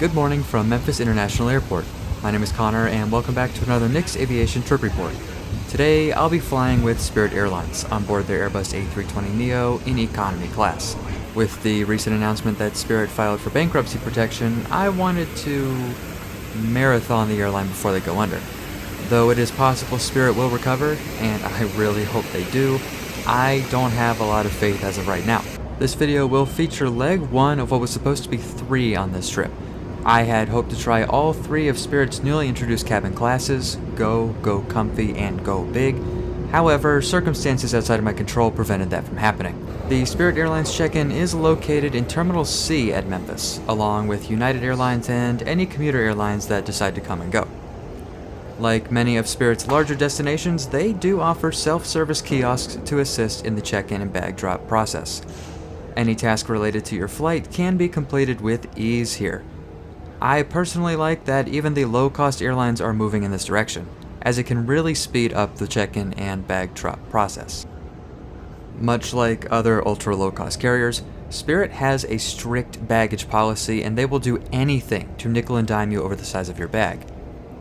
Good morning from Memphis International Airport. My name is Connor and welcome back to another Nix Aviation trip report. Today I'll be flying with Spirit Airlines on board their Airbus A320neo in economy class. With the recent announcement that Spirit filed for bankruptcy protection, I wanted to marathon the airline before they go under. Though it is possible Spirit will recover, and I really hope they do, I don't have a lot of faith as of right now. This video will feature leg 1 of what was supposed to be 3 on this trip. I had hoped to try all 3 of Spirit's newly introduced cabin classes, Go, Go Comfy, and Go Big. However, circumstances outside of my control prevented that from happening. The Spirit Airlines check-in is located in Terminal C at Memphis, along with United Airlines and any commuter airlines that decide to come and go. Like many of Spirit's larger destinations, they do offer self-service kiosks to assist in the check-in and bag drop process. Any task related to your flight can be completed with ease here. I personally like that even the low-cost airlines are moving in this direction, as it can really speed up the check-in and bag drop process. Much like other ultra-low-cost carriers, Spirit has a strict baggage policy and they will do anything to nickel and dime you over the size of your bag.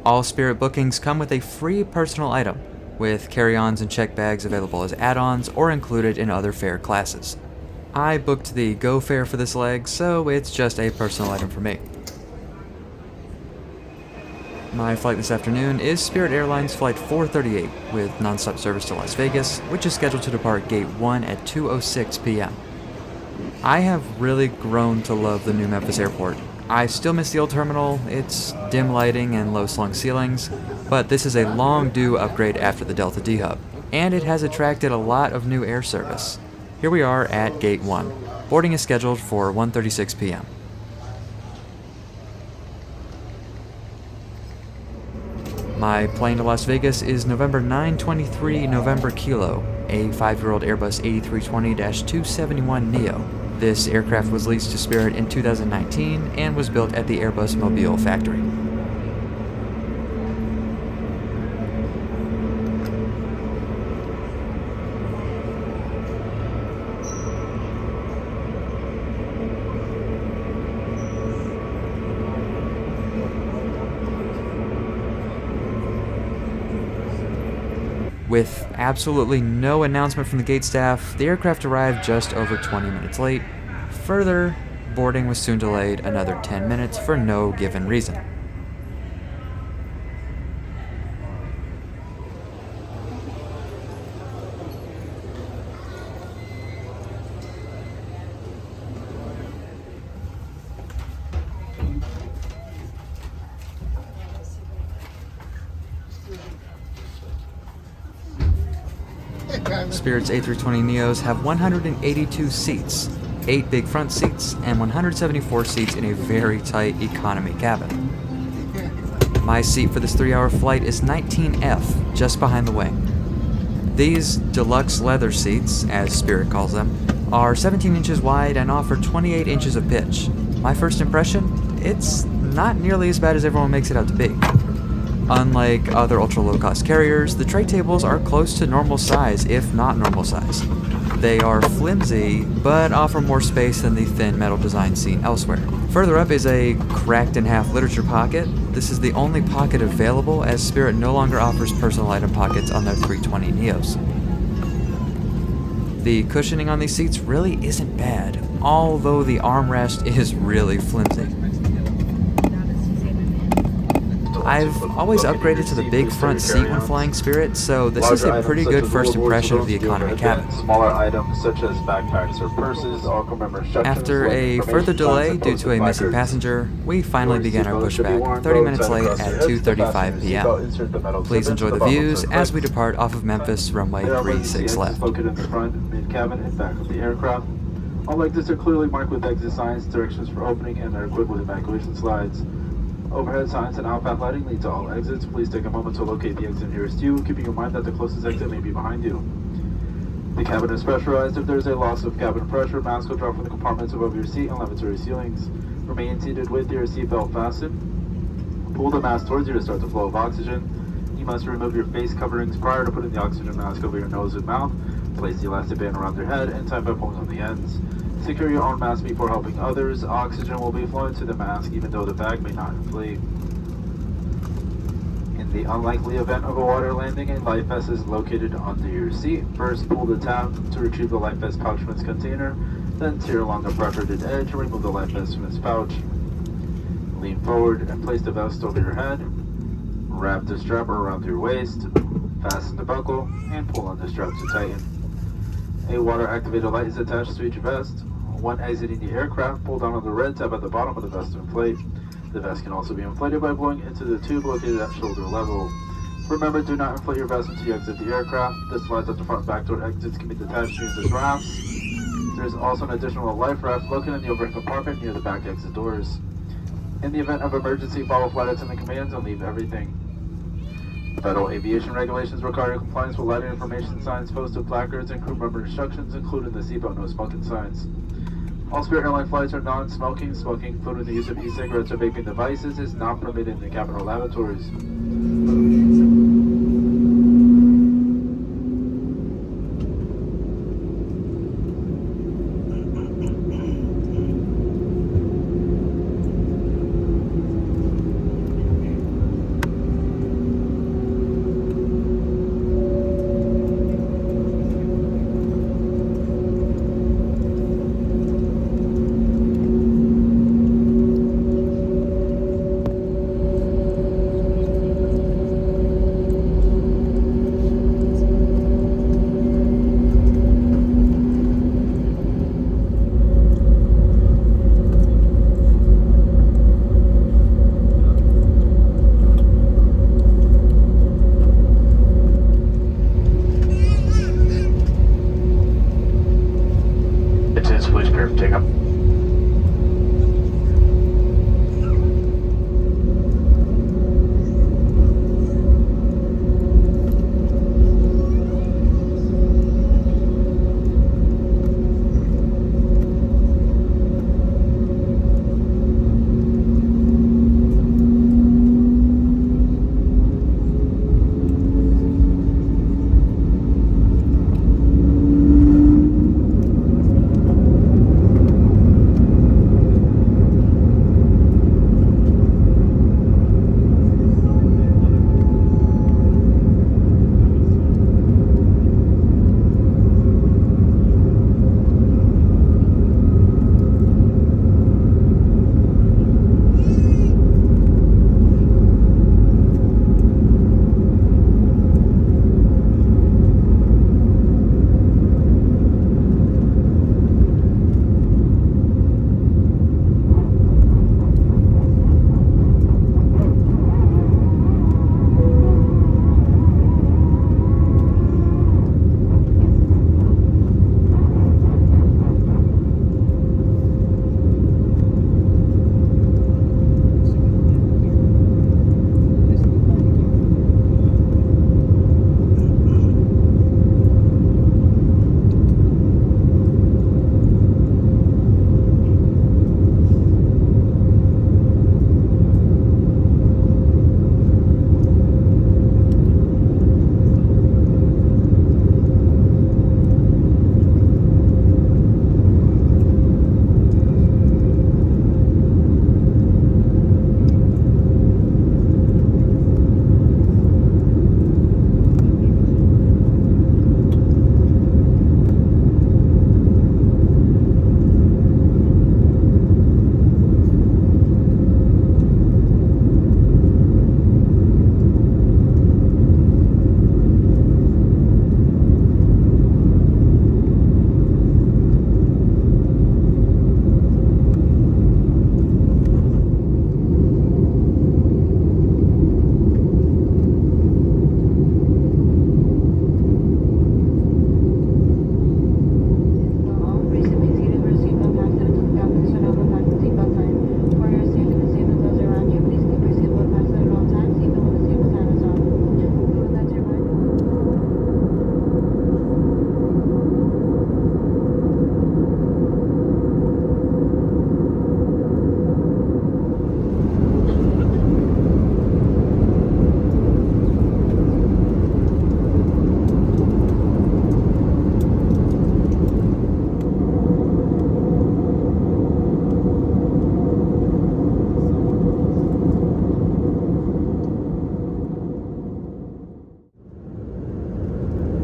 All Spirit bookings come with a free personal item, with carry-ons and check bags available as add-ons or included in other fare classes. I booked the Go fare for this leg, so it's just a personal item for me. My flight this afternoon is Spirit Airlines Flight 438 with nonstop service to Las Vegas, which is scheduled to depart Gate 1 at 2:06 p.m. I have really grown to love the new Memphis Airport. I still miss the old terminal, its dim lighting and low-slung ceilings, but this is a long-due upgrade after the Delta D Hub, and it has attracted a lot of new air service. Here we are at Gate 1. Boarding is scheduled for 1:36 p.m. My plane to Las Vegas is November 923 November Kilo, a 5-year-old Airbus A320-271neo. This aircraft was leased to Spirit in 2019 and was built at the Airbus Mobile factory. With absolutely no announcement from the gate staff, the aircraft arrived just over 20 minutes late. Further, boarding was soon delayed another 10 minutes for no given reason. Spirit's A320neos have 182 seats, 8 big front seats, and 174 seats in a very tight economy cabin. My seat for this 3-hour flight is 19F, just behind the wing. These deluxe leather seats, as Spirit calls them, are 17 inches wide and offer 28 inches of pitch. My first impression? It's not nearly as bad as everyone makes it out to be. Unlike other ultra-low-cost carriers, the tray tables are close to normal size, if not normal size. They are flimsy, but offer more space than the thin metal design seen elsewhere. Further up is a cracked-in-half literature pocket. This is the only pocket available, as Spirit no longer offers personal item pockets on their 320neos. The cushioning on these seats really isn't bad, although the armrest is really flimsy. I've always upgraded to the big front seat when flying Spirit, so this is a pretty good first impression of the economy cabin. Smaller items such as backpacks or purses, all commemorate After a further delay due to a missing passenger, we finally began our pushback 30 minutes late at 2:35 p.m. Please enjoy the views as we depart off of Memphis runway 36 left. Located in the front, mid-cabin, and back of the aircraft. All exits are clearly marked with exit signs, directions for opening, and are equipped with evacuation slides. Overhead signs and outbound lighting lead to all exits. Please take a moment to locate the exit nearest you, keeping in mind that the closest exit may be behind you. The cabin is pressurized. If there is a loss of cabin pressure, masks will drop from the compartments above your seat and lavatory ceilings. Remain seated with your seatbelt fastened. Pull the mask towards you to start the flow of oxygen. You must remove your face coverings prior to putting the oxygen mask over your nose and mouth. Place the elastic band around your head and tie 5 points on the ends. Secure your own mask before helping others. Oxygen will be flowing to the mask even though the bag may not inflate. In the unlikely event of a water landing, a life vest is located under your seat. First, pull the tab to retrieve the life vest pouch from its container. Then tear along the perforated edge and remove the life vest from its pouch. Lean forward and place the vest over your head. Wrap the strap around your waist. Fasten the buckle and pull on the strap to tighten. A water-activated light is attached to each vest. When exiting the aircraft, pull down on the red tab at the bottom of the vest to inflate. The vest can also be inflated by blowing into the tube located at shoulder level. Remember, do not inflate your vest until you exit the aircraft. The slides at the front and back door exits can be detached to use as rafts. There is also an additional life raft located in the overhead compartment near the back exit doors. In the event of emergency, follow flight attendant commands and leave everything. Federal aviation regulations require compliance with lighting information signs, posted placards, and crew member instructions, including the seatbelt no smoking signs. All Spirit Airline flights are non-smoking. Smoking, including the use of e-cigarettes or vaping devices, is not permitted in the cabin or lavatories.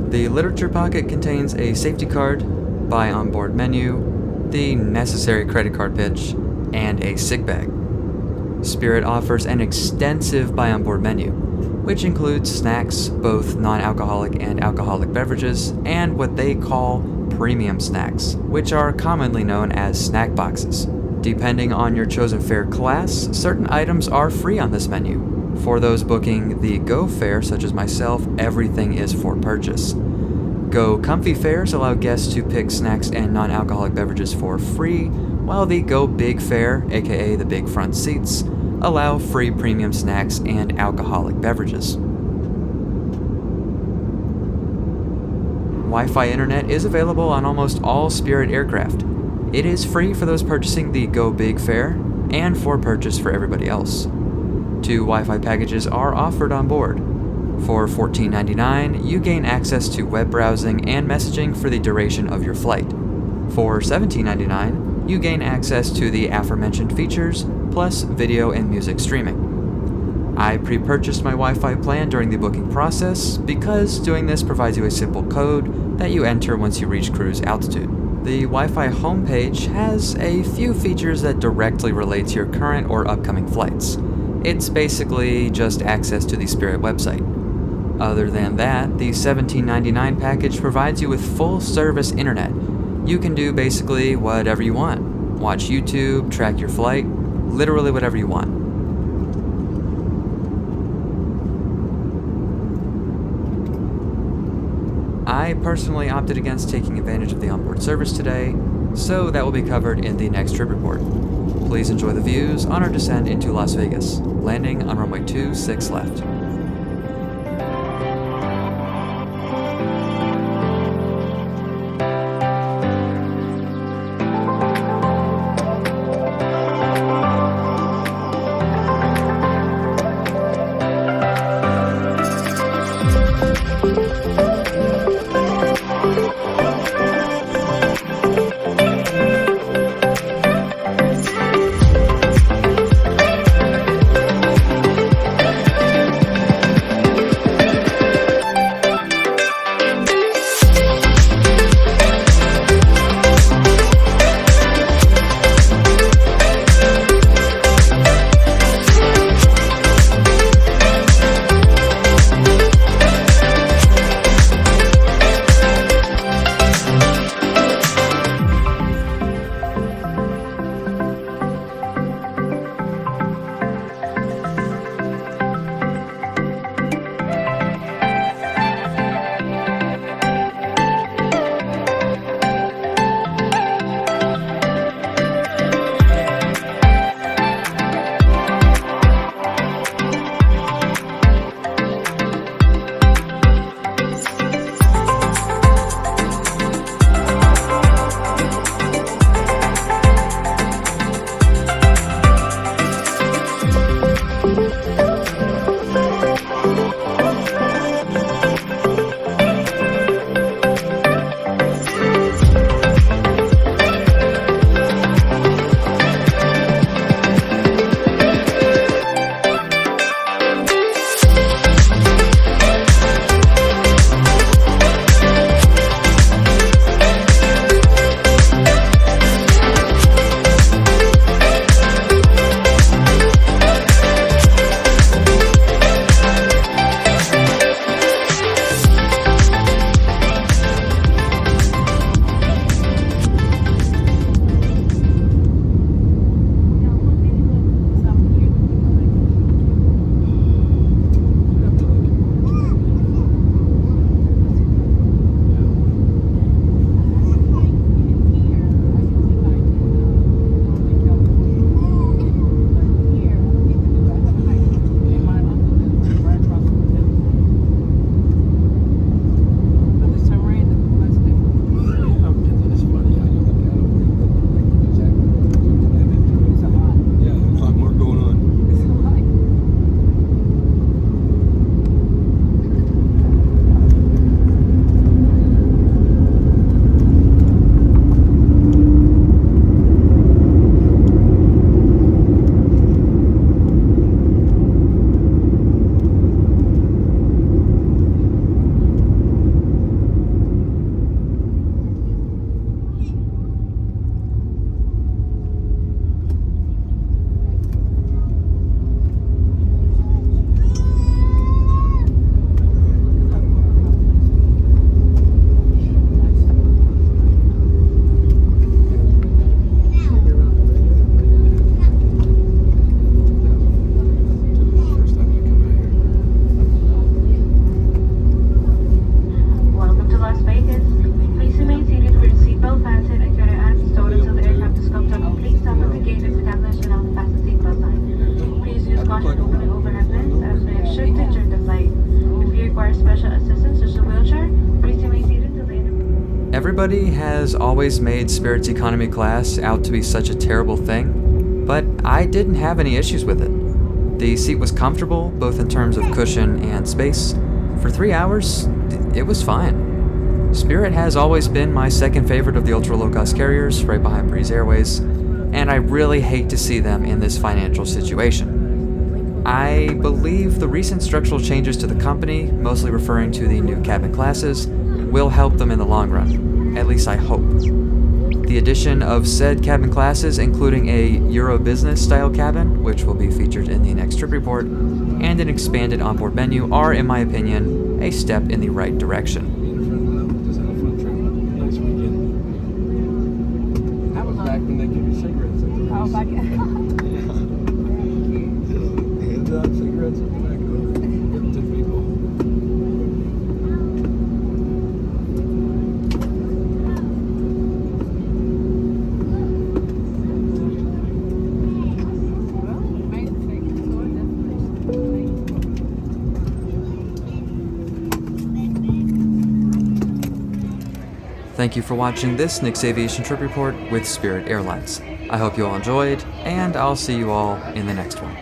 The literature pocket contains a safety card, buy on board menu, the necessary credit card pitch, and a sick bag. Spirit offers an extensive buy on board menu, which includes snacks, both non-alcoholic and alcoholic beverages, and what they call premium snacks, which are commonly known as snack boxes. Depending on your chosen fare class, certain items are free on this menu. For those booking the Go fare, such as myself, everything is for purchase. Go Comfy fares allow guests to pick snacks and non-alcoholic beverages for free, while the Go Big fare, aka the big front seats, allow free premium snacks and alcoholic beverages. Wi-Fi internet is available on almost all Spirit aircraft. It is free for those purchasing the Go Big fare, and for purchase for everybody else. 2 Wi-Fi packages are offered on board. For $14.99, you gain access to web browsing and messaging for the duration of your flight. For $17.99, you gain access to the aforementioned features, plus video and music streaming. I pre-purchased my Wi-Fi plan during the booking process because doing this provides you a simple code that you enter once you reach cruise altitude. The Wi-Fi homepage has a few features that directly relate to your current or upcoming flights. It's basically just access to the Spirit website. Other than that, the $17.99 package provides you with full service internet. You can do basically whatever you want. Watch YouTube, track your flight, literally whatever you want. I personally opted against taking advantage of the onboard service today, so that will be covered in the next trip report. Please enjoy the views on our descent into Las Vegas, landing on runway 26 left. Everybody has always made Spirit's economy class out to be such a terrible thing, but I didn't have any issues with it. The seat was comfortable, both in terms of cushion and space. For 3 hours, it was fine. Spirit has always been my second favorite of the ultra low-cost carriers, right behind Breeze Airways, and I really hate to see them in this financial situation. I believe the recent structural changes to the company, mostly referring to the new cabin classes, will help them in the long run. At least I hope. The addition of said cabin classes, including a Euro Business style cabin, which will be featured in the next trip report, and an expanded onboard menu are, in my opinion, a step in the right direction. Just had a fun trip. Nice weekend. That was back when they give you cigarettes at the race. Oh, back Hand out cigarettes and tobacco to people. Thank you for watching this Nix Aviation trip report with Spirit Airlines. I hope you all enjoyed, and I'll see you all in the next one.